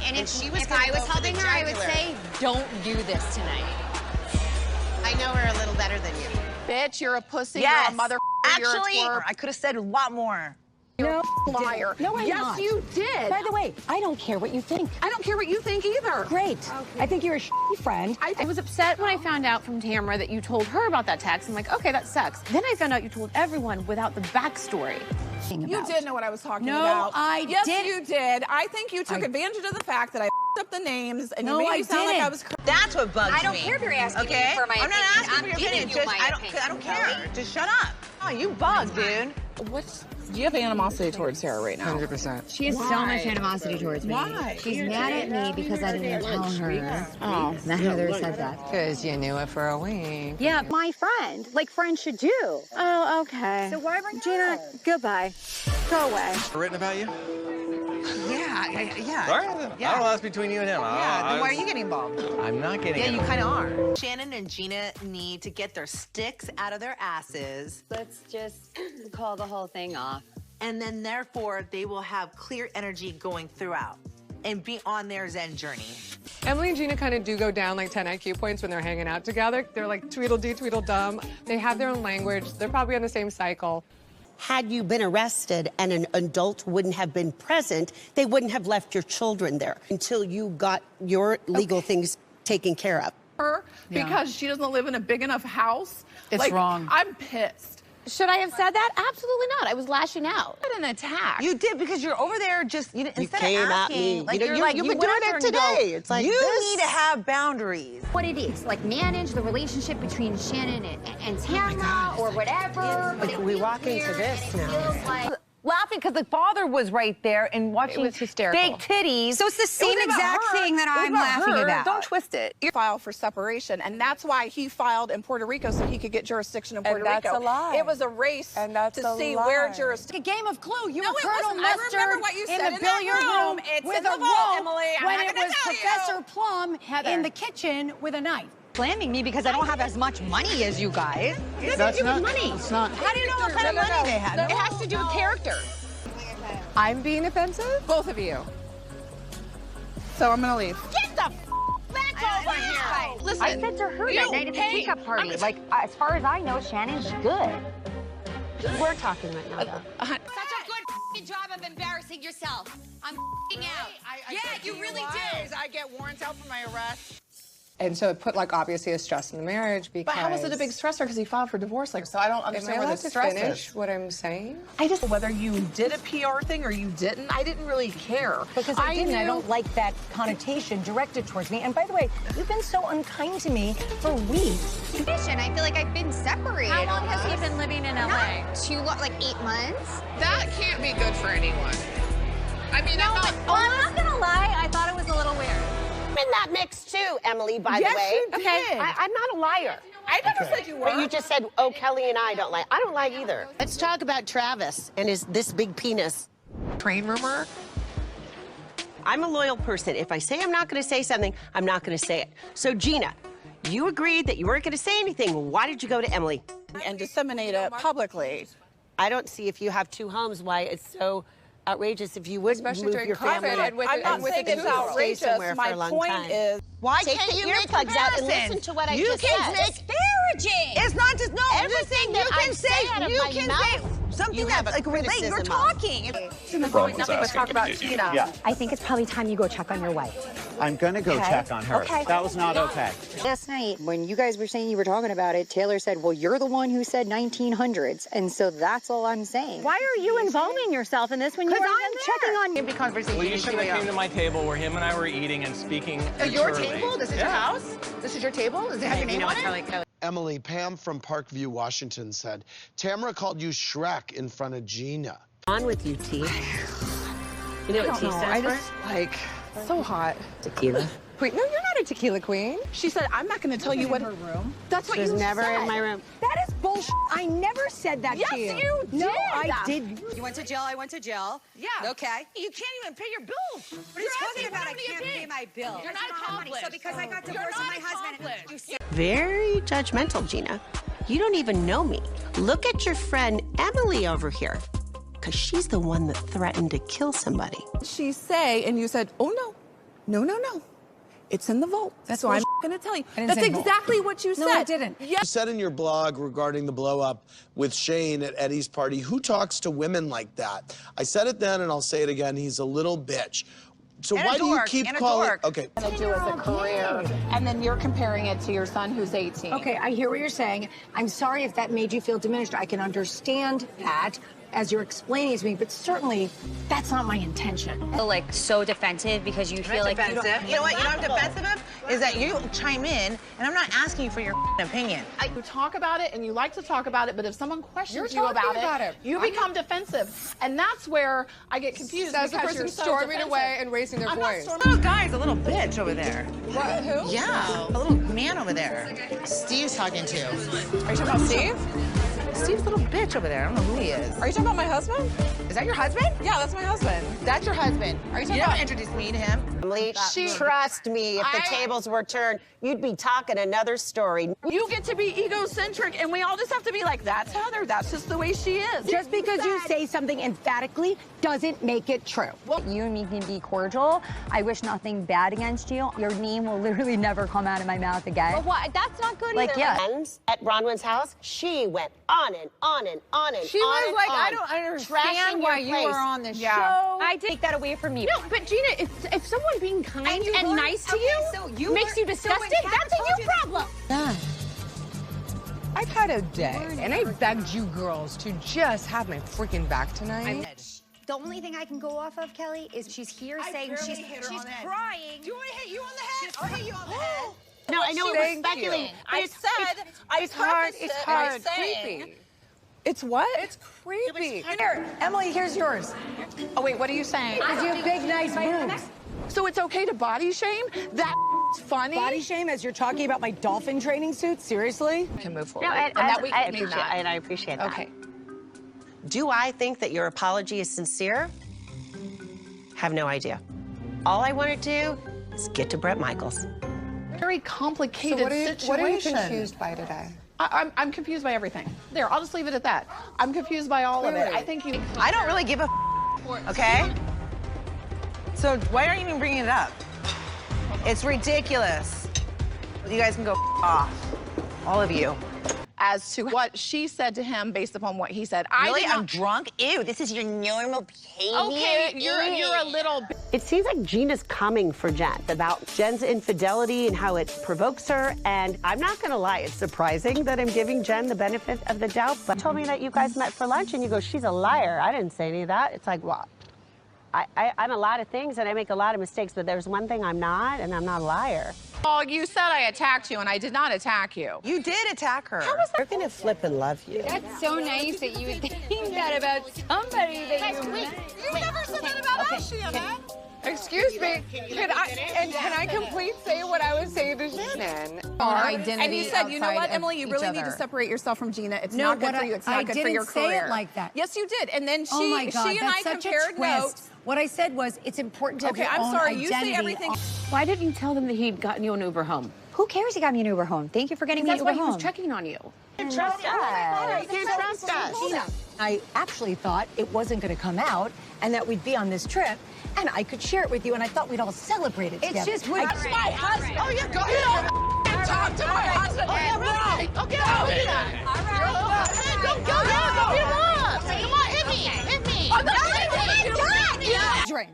And if she was if I was helping her, I would jugular. say, don't do this tonight. I know her a little better than you. Bitch, you're a pussy, Yes. you're a mother, Actually, you're a twerp. I could have said a lot more. No, Liar. No, I'm yes, not. you did. By the way, I don't care what you think. I don't care what you think either. Great. Okay. I think you're a shitty friend. I was upset when I found out from Tamara that you told her about that text. I'm like, okay, that sucks. Then I found out you told everyone without the backstory. You did know what I was talking No, about. I yes, did. you did. I think you took advantage of the fact that I up the names and you made me sound like I was. That's what bugs me. I don't care if you're asking okay? me for my I'm not opinion. asking I'm for your giving opinion. you Just, my I don't care. opinion. Just shut up. Oh, you bug, dude. Do you have animosity towards Sarah right now? 100%. She has so much animosity towards me. Why? She's mad at me because I didn't tell her Oh. that Heather said that. Because you knew it for a week. Yeah, my friend, like friends should do. Oh, okay. So why bring Gina, goodbye. Go away. Written about you? Yeah. Sorry? I don't know, that's between you and him. Yeah, then why are you getting involved? I'm not getting Yeah, you involved. kind of are. Shannon and Gina need to get their sticks out of their asses, Let's just call the whole thing off. and then therefore they will have clear energy going throughout and be on their Zen journey. Emily and Gina kind of do go down like 10 IQ points when they're hanging out together. They're like Tweedledee, Tweedledum. They have their own language. They're probably on the same cycle. Had you been arrested and an adult wouldn't have been present, they wouldn't have left your children there until you got your legal things taken care of. Her because she doesn't live in a big enough house. It's like, wrong. I'm pissed. Should I have said that? Absolutely not. I was lashing out. An attack. You did because you're over there just instead came of at asking, me. like You know, you're like you've you been went doing out it there and today. go, It's like you this. need to have boundaries. What it is, like manage the relationship between Shannon and Tamara or whatever. But we walk into this now. Feels like Laughing because the father was right there and watching was hysterical. fake titties. So it's the same exact thing that I'm laughing about. Don't twist it. File for separation, and that's why he filed in Puerto Rico so he could get jurisdiction in Puerto that's Rico. a lie. It was a race And that's to a see lie. where jurisdiction. A game of Clue. You No, were it Colonel wasn't. I Mustard remember what you said in in the that billiard room. room It's with in the a vault, rope Emily. I'm when not it gonna was tell you. Professor Plum Heather. in the kitchen with a knife. Blaming me because I don't have as much money as you guys. That's not money. It's not. How do you know what kind of money they had? It has to do with character. I'm being offensive? Both of you. So I'm gonna leave. Get the back over here. Listen, I said to her that night at the teacup party, like, as far as I know, Shannon's good. We're talking right now, though. such a good job of embarrassing yourself. I'm out. Yeah, you really did. I get warrants out for my arrest. And so it put, like, obviously a stress in the marriage because... But how was it a big stressor? Because he filed for divorce, like, so I don't Am I understand where allowed the to stress finish is. what I'm saying? I just whether you did a PR thing or you didn't, I didn't really care. Because I didn't. I knew- don't like that connotation directed towards me. And by the way, you've been so unkind to me for weeks. I feel like I've been separated. How long has he been living in LA? Not too long, like 8 months. That can't be good for anyone. I mean, I'm not. I'm not gonna lie, I thought it was a little weird. I'm in that mix too, Emily, by Yes, the way. you did. I'm not a liar. I never said you were. But you just said, oh, Kelly and I don't lie. I don't lie either. Let's talk about Travis and this big penis. Train rumor? I'm a loyal person. If I say I'm not going to say something, I'm not going to say it. So, Gina, you agreed that you weren't going to say anything. Why did you go to Emily? And disseminate it publicly. I don't see if you have 2 homes why it's so outrageous if you would Especially move during your family. COVID and with I'm not with saying the it's divorce. outrageous. Stay somewhere My for a long point time. is, Why Take can't the you make earplugs out and comparisons? listen to what I you just can said. Disparaging! It's not just no. Everything that I say out of you my can mouth, say something you have that's a like relate. You're criticism of. talking. nothing but talk about Gina. I think it's probably time you go check on your wife. I'm going to go check on her. Okay. That was not okay. Last night, when you guys were saying you were talking about it, Taylor said, well, you're the one who said 1900s. And so that's all I'm saying. Why are you involving yourself in this when you I'm checking on you? Well, you should have came to my table where him and I were eating and speaking. Your maturely. table? This is your house? This is your table? Does it have your name on it? Emily, Pam from Parkview, Washington said, Tamara called you Shrek in front of Gina. On with you, T. You know what T stands for? like, so hot. Tequila. Wait, no, you're not a tequila queen. She said, I'm not going to tell you what. her room. That's what She was you never said. in my room. That is bullshit. I never said that Yes, to you. you No, did. I did. You went to jail, I went to jail. Yeah. Okay. You can't even pay your bills. What are you talking about? I can't pay my bill. You're not accomplished. So because I got divorced with my husband, you said Very judgmental, Gina. You don't even know me. Look at your friend Emily over here. Because she's the one that threatened to kill somebody. She say, and you said, oh no. No, no, no. It's in the vault. So I'm going to tell you. didn't That's say vault. exactly what you said. No, I didn't. Yeah. You said in your blog regarding the blow up with Shane at Eddie's party, who talks to women like that? I said it then and I'll say it again. He's a little bitch. So And why a do you dork, keep and a calling? dork. Okay. To do as a career, and then you're comparing it to your son who's 18. Okay, I hear what you're saying. I'm sorry if that made you feel diminished. I can understand that as you're explaining it to me, but certainly that's not my intention. Like so defensive because you feel like you don't. You know what? You know what I'm defensive of? Is that you chime in, and I'm not asking you for your opinion. You talk about it, and you like to talk about it, but if someone questions You're you about talking it, you become defensive. And that's where I get confused. That's the because person you're so storming defensive. away and raising their I'm not voice. storming- Little guy's a little bitch over there. What? Who? Yeah, a little man over there. Steve's talking to. Are you talking about Steve? Steve's a little bitch over there. I don't know who he is. Are you talking about my husband? Is that your husband? Yeah, that's my husband. That's your husband. Are you talking about introduce me to him? Trust me, if the tables were turned, you'd be talking another story. You get to be egocentric, and we all just have to be like, that's Heather. That's just the way she is. Just because you say something emphatically doesn't make it true. You and me can be cordial. I wish nothing bad against you. Your name will literally never come out of my mouth again. But what? That's not good Like, either. yeah. Friends at Bronwyn's house, she went on and on and on and She on was and like, on, I don't understand trashing why your you place. were on this Yeah. show. I take that away from you. No, but Gina, if someone being kind and nice to you, makes you disgusted, that's a you problem. I've had a day, and I begged you girls to just have my freaking back tonight. The only thing I can go off of, Kelly, is she's here saying she's crying. Do you want me to hit you on the head? I'll hit you on the head. No, I know it was speculating. It's hard. Creepy. It's what? It's creepy. Here, Emily, here's yours. Oh, wait, what are you saying? Because you have big, nice boobs. So it's okay to body shame? That's funny? Body shame as you're talking about my dolphin training suit? Seriously? Can move forward. No, and I appreciate that. Okay. Do I think that your apology is sincere? Have no idea. All I want to do is get to Bret Michaels. Very complicated situation. What are you confused by today? I'm confused by everything. There, I'll just leave it at that. I'm confused by all of it. I think you... I don't really give a okay? So why aren't you even bringing it up? It's ridiculous. You guys can go off, all of you. As to what she said to him based upon what he said. Really? I'm drunk? Ew, this is your normal behavior? Okay, you're a little... It seems like Gina's coming for Jen about Jen's infidelity and how it provokes her. And I'm not going to lie, it's surprising that I'm giving Jen the benefit of the doubt. But you told me that you guys met for lunch and you go, she's a liar. I didn't say any of that. It's like, well, I'm a lot of things and I make a lot of mistakes, but there's one thing I'm not, and I'm not a liar. Oh, you said I attacked you, and I did not attack you. You did attack her. They're going to flip and love you. That's so nice that you would think that about somebody that you met. You never said that about us, Sheena. Excuse me. Can I complete say what I was saying to Shannon? And you said, you know what, Emily, you really need to separate yourself from Gina. It's not good for you. It's not good for your career. I didn't say it like that. Yes, you did. And then Oh my God, she and I that's such compared a twist. notes. What I said was, it's important to have Okay, your I'm own sorry. identity. You say everything. Why didn't you tell them that he'd gotten you an Uber home? Who cares he got me an Uber home? Thank you for getting me an That's Uber why he home. was checking on you. You can't trust us. You can't trust us. Gina, I actually thought it wasn't going to come out and that we'd be on this trip and I could share it with you and I thought we'd all celebrate it together. It's just weird. That's my husband. Oh, yeah, go ahead. Talk to my husband. Oh, yeah, right. Okay, I'll do that. All right. Go be wrong. Come on, hit me. Hit me. Oh, no, Children.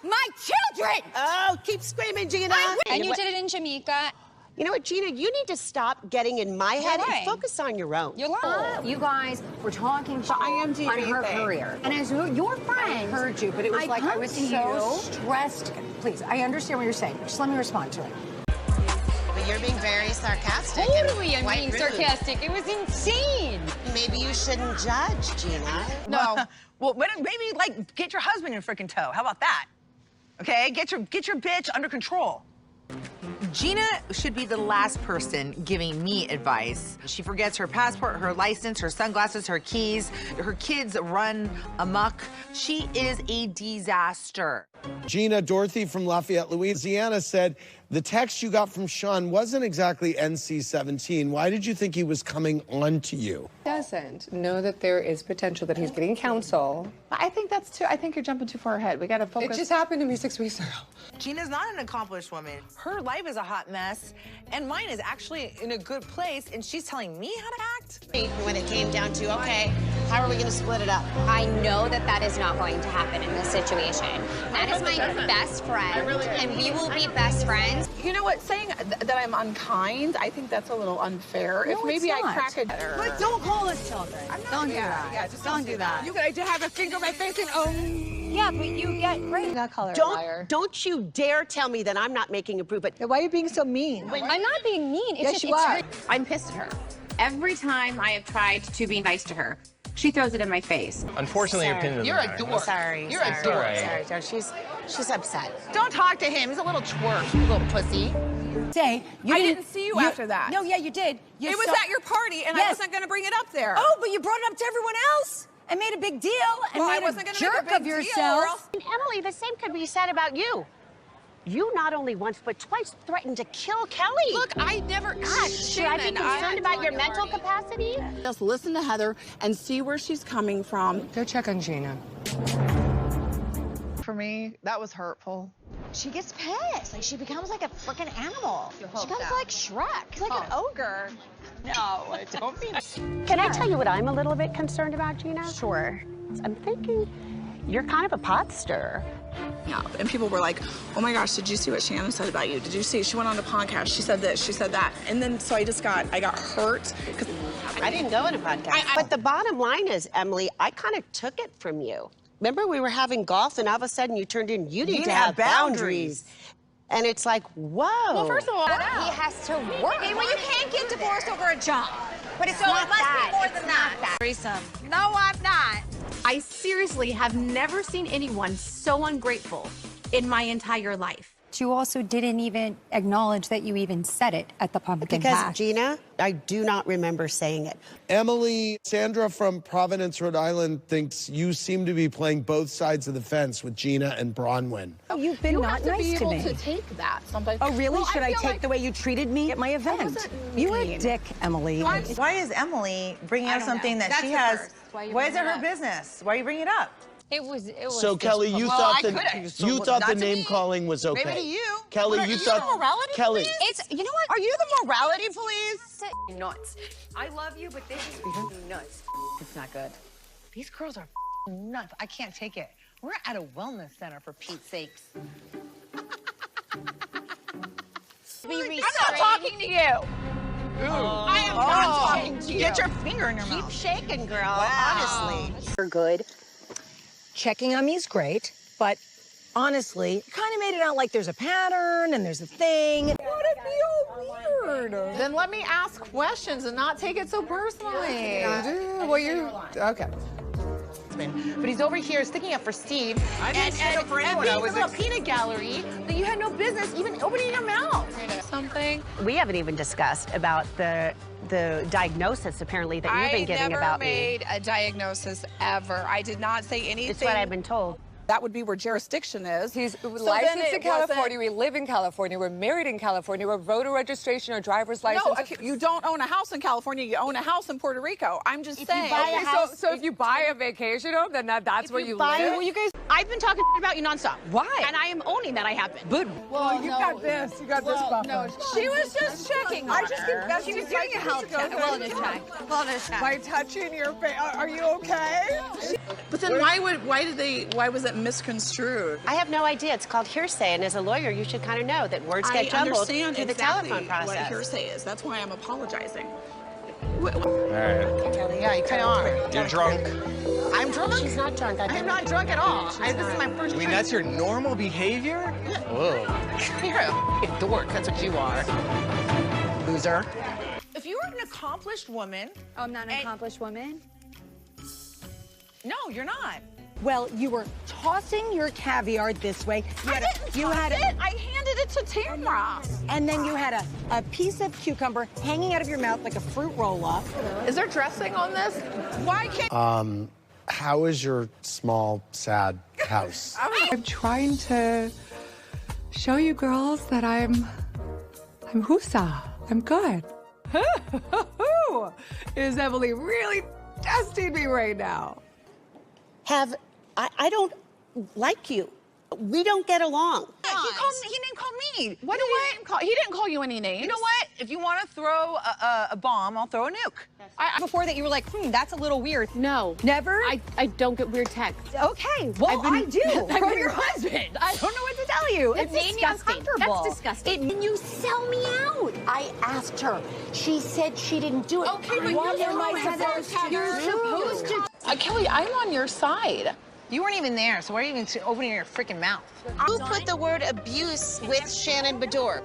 My children! Oh, keep screaming, Gina. And you did it in Jamaica. You know what, Gina? You need to stop getting in my head and focus on your own. You're lying. You guys were talking on her career. And as your friend, I heard you, but it was like I was so stressed. Please, I understand what you're saying. Just let me respond to it. But you're being very sarcastic. totally, I'm quite being rude. sarcastic. It was insane. Maybe you shouldn't judge, Gina. No. Well, maybe, like, get your husband in freaking tow. How about that? Okay? Get your bitch under control. Gina should be the last person giving me advice. She forgets her passport, her license, her sunglasses, her keys. Her kids run amok. She is a disaster. Gina, Dorothy from Lafayette, Louisiana said, The text you got from Sean wasn't exactly NC-17. Why did you think he was coming on to you? Doesn't know that there is potential that he's getting counsel. I think that's too, I think you're jumping too far ahead. We gotta focus. It just happened to me 6 weeks ago. Gina's not an accomplished woman. Her life is a hot mess, and mine is actually in a good place, and she's telling me how to act? When it came down to, okay, how are we gonna split it up? I know that that is not going to happen in this situation. That is my best friend, and we will be best friends. You know what, saying that I'm unkind, I think that's a little unfair. No, if maybe it's I not. crack it. But don't call us children. Don't do that. Yeah, just don't do that. You gotta have a finger in my face and Yeah, but you get great. That color liar. Don't you dare tell me that I'm not making improvement. Why are you being so mean? I'm not being mean. It's Yes, just, you are. I'm pissed at her. Every time I have tried to be nice to her, she throws it in my face. Unfortunately, your opinion You're a dork. Sorry. You're a sorry. dork. Alright. Sorry, she's upset. Don't talk to him. He's a little twerp, you little pussy. Say, I didn't see you after that. No, yeah, you did. It was at your party, and I wasn't gonna bring it up there. Oh, but you brought it up to everyone else and made a big deal and Well, I made wasn't a gonna make a jerk big of deal, or yourself. else- Emily, the same could be said about you. You not only once but twice threatened to kill Kelly. Look, I never. God, should I be concerned about your mental capacity? Just listen to Heather and see where she's coming from. Go check on Gina. For me, that was hurtful. She gets pissed. Like, she becomes like a freaking animal. She becomes like Shrek. She's like an ogre. No, I don't mean. Can I tell you what I'm a little bit concerned about, Gina? Sure. I'm thinking you're kind of a pot stirrer. Yeah, and people were like, oh my gosh, did you see what Shannon said about you? Did you see? She went on a podcast. She said this, she said that. And then, so I got hurt. Because I didn't go in a podcast. But the bottom line is, Emily, I kind of took it from you. Remember we were having golf and all of a sudden you turned in, you need to have boundaries. And it's like, whoa. Well, first of all, He has to work. Okay, well, you can't get divorced over a job. But it's So not it must that. be more It's than not that. Threesome. No, I'm not. I seriously have never seen anyone so ungrateful in my entire life. You also didn't even acknowledge that you even said it at the pumpkin Because, patch. Gina, I do not remember saying it. Emily, Sandra from Providence, Rhode Island thinks you seem to be playing both sides of the fence with Gina and Bronwyn. You've been not nice to me. to take that. Somebody. Oh, really? Well, Should I feel take like the way you treated me at my event? You were a dick, Emily. Why is Emily bringing up something that she has? Why is it her business? Why are you bringing it up? It was So Kelly, you thought the Not to name me. calling was okay. Maybe to you. Kelly, But you are thought the morality Kelly. police? It's, you know what? Are you the morality police? Nuts. I love you, but this is nuts. It's not good. These girls are nuts. I can't take it. We're at a wellness center, for Pete's sakes. I'm not talking to you. I am not talking to you. Get your finger in your mouth. Keep shaking, girl, honestly. You're good. Checking on me is great, but honestly, you kind of made it out like there's a pattern and there's a thing. Let it be all weird. Then let me ask questions and not take it so personally. Okay. But he's over here sticking up for Steve. I didn't stick up for anyone. And being from a peanut gallery that you had no business even opening your mouth. Something. We haven't even discussed about the diagnosis, apparently, that you've been giving about me. I never made a diagnosis ever. I did not say anything. It's what I've been told. That would be where jurisdiction is. He's then licensed it in California. We live in California. We're married in California. We're voter registration or driver's license. No, you don't own a house in California. You own a house in Puerto Rico. I'm just saying. So if you buy a vacation home, then that's where you live? Well, you guys, I've been talking about you nonstop. Why? And I am owning that I have been. Good. Well, you got this. You got this buffer. No, she was just checking. I just get she was doing a health check. Wellness check. By touching your face. Are you okay? But then why was it misconstrued? I have no idea. It's called hearsay, and as a lawyer, you should kind of know that words get jumbled through the telephone process. What hearsay is. That's why I'm apologizing. All right. Kelly, yeah, you kind of are. You're drunk. I'm drunk? She's not drunk. I'm not drunk at all. This is my first I mean, that's your normal behavior? Whoa. You're a dork. That's what you are. Loser. If you were an accomplished woman... Oh, I'm not an accomplished woman? No, you're not. Well, you were tossing your caviar this way. I handed it to Tamara. And then you had a piece of cucumber hanging out of your mouth like a fruit roll-up. Is there dressing on this? Why can't... How is your small, sad house? I'm trying to show you girls that I'm Husa. I'm good. Is Emily really testing me right now? I don't like you. We don't get along. He didn't call me. What he didn't call you any names. You know what? If you want to throw a bomb, I'll throw a nuke. Before that, you were like, that's a little weird. No. Never? I don't get weird texts. Okay, well, I do. From your husband. I don't know what to tell you. That's It's disgusting. uncomfortable. That's disgusting. And you sell me out. I asked her. She said she didn't do it. Okay, but What you're am I supposed to. You're supposed to. Kelly, I'm on your side. You weren't even there, so why are you even opening your freaking mouth? Who put the word abuse with Shannon Bedore?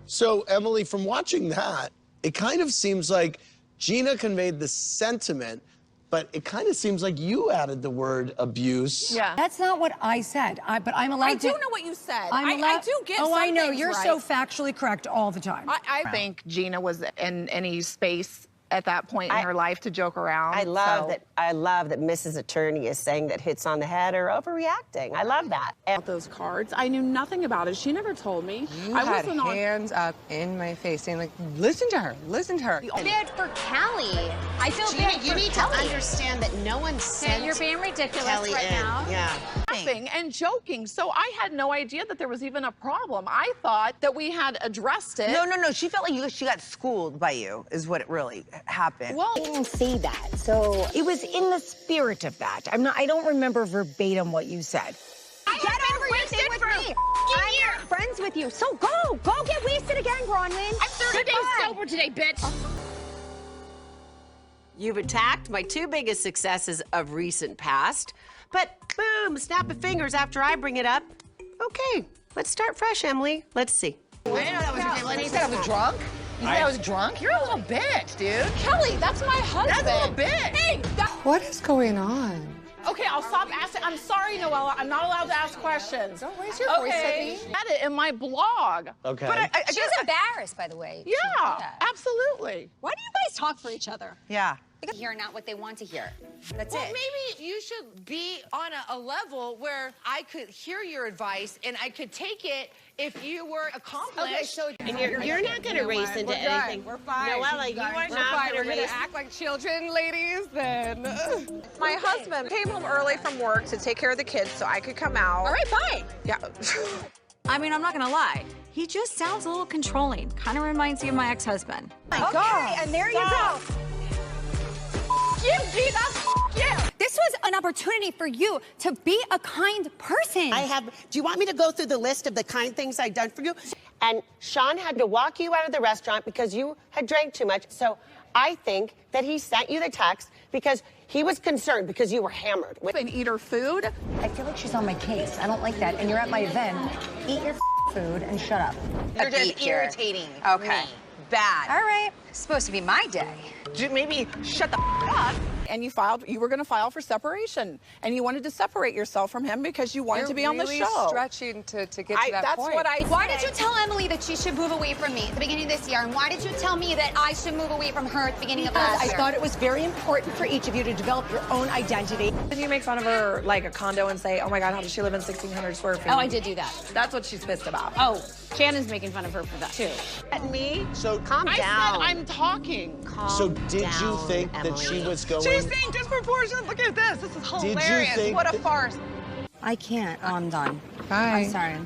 So, Emily, from watching that, it kind of seems like Gina conveyed the sentiment, but it kind of seems like you added the word abuse. Yeah. That's not what I said. But I'm allowed to. I do know what you said. I'm allowed, I do get Oh, some I know. things You're right. so factually correct all the time. I think Gina was in any space at that point in her life to joke around. I love that Mrs. Attorney is saying that hits on the head are overreacting. I love that. About those cards, I knew nothing about it. She never told me. You had hands up in my face saying, like, listen to her, listen to her. Bad for Callie. I feel Gina, bad you for need Kelly. to understand that no one sent You're being ridiculous Kelly right in. now. Yeah. Laughing and joking, so I had no idea that there was even a problem. I thought that we had addressed it. No. She felt like she got schooled by you, is what it really happened. Well, I didn't say that. So it was in the spirit of that. I don't remember verbatim what you said. Get over wasted with me. I'm friends with you. So go get wasted again, Bronwyn. I'm 30 days sober today, bitch. You've attacked my two biggest successes of recent past, but boom, snap of fingers after I bring it up. Okay, let's start fresh, Emily. Let's see. I didn't know that was your name. You said I was drunk? You said I was drunk? You're a little bitch, dude. Kelly, that's my husband. That's a little bitch. Hey, What is going on? okay, I'll stop asking. I'm sorry, Noella. I'm not allowed to ask questions. Don't raise your voice at me. I had it in my blog. Okay. But She was embarrassed, by the way. Yeah, absolutely. Why do you guys talk for each other? Yeah. They hear not what they want to hear. That's Well, it. maybe you should be on a level where I could hear your advice and I could take it if you were accomplished. Okay, so and you're not going to race into anything. We're fine. Noella, you are not going to We're race. gonna act like children, ladies, then. My husband came home early from work to take care of the kids so I could come out. All right, bye. Yeah. I mean, I'm not gonna lie. He just sounds a little controlling. Kind of reminds me of my ex-husband. Okay, and there you go. You, Gina. Yeah. This was an opportunity for you to be a kind person. Do you want me to go through the list of the kind things I've done for you? And Sean had to walk you out of the restaurant because you had drank too much. So I think that he sent you the text because he was concerned because you were hammered. And eat her food. I feel like she's on my case. I don't like that. And you're at my event. Eat your food and shut up. You're just irritating. Okay. Me. Bad. All right. It's supposed to be my day. Maybe shut the up. And you were gonna file for separation. And you wanted to separate yourself from him because you wanted to be on the really show. Stretching to get to that that's point. what I Why said. did you tell Emily that she should move away from me at the beginning of this year? And why did you tell me that I should move away from her at the beginning of last I year? thought it was very important for each of you to develop your own identity. Did you make fun of her like a condo and say, oh my God, how does she live in 1,600 square feet? Oh, I did do that. That's what she's pissed about. Oh, Shannon's making fun of her for that, too. At me? So calm I down. said I'm talking. So did you think that she was going? She's being disproportionate. Look at this. This is hilarious. think What a that- farce. I can't. Oh, I'm done. Bye. I'm sorry.